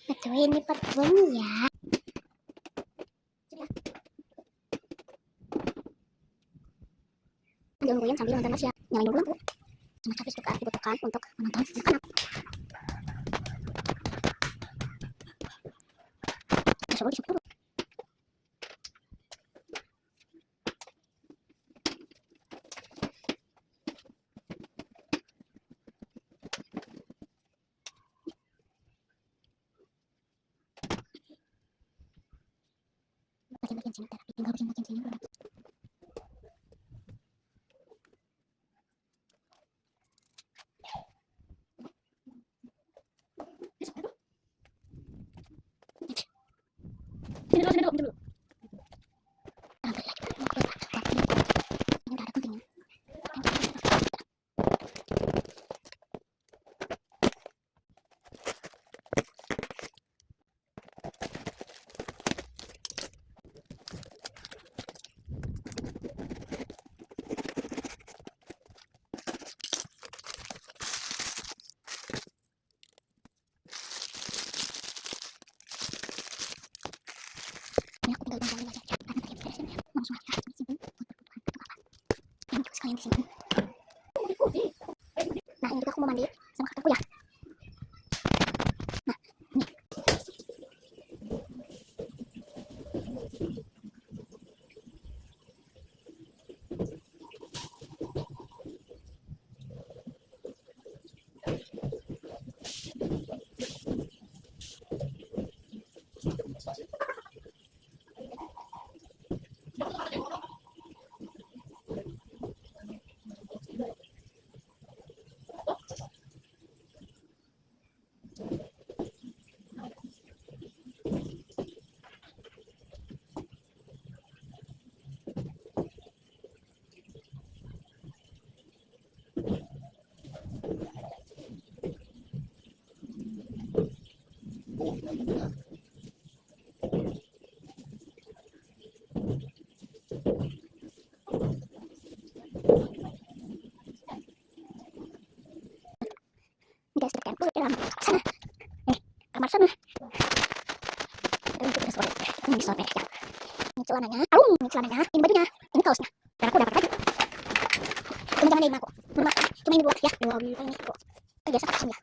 Betul ini parfum ya. Sambil nungguin sambil nonton Mas ya. Nyalain dulu lampu. Sangat habis juga dibutuhkan untuk menonton anak-anak. Coba disebut dulu. Bagian-bagian sini terapi, tinggal bagian-bagian sini dulu. Sini dulu. Ini udah ada pentingnya. Ini aku tinggal banggain aja karena tadi habis beresin ya. Mau langsung aja disimpan buat berkebutuhan untuk apa. Yang itu sekalian disimpan. Nah ini juga aku mau mandi sama kakakku ya. Nah ini. Guys, tekan dulu dalam sana. Kamar sana. Kita udah sore. Ini sore ya. Ini celananya. Ini celananya. Ini bajunya. Ini kaosnya. Dan aku dapat baju. Cuma jangan ini aku. Bermaaf. Cuma ini dua ya. Dua ini aku. Biasa pasang ya.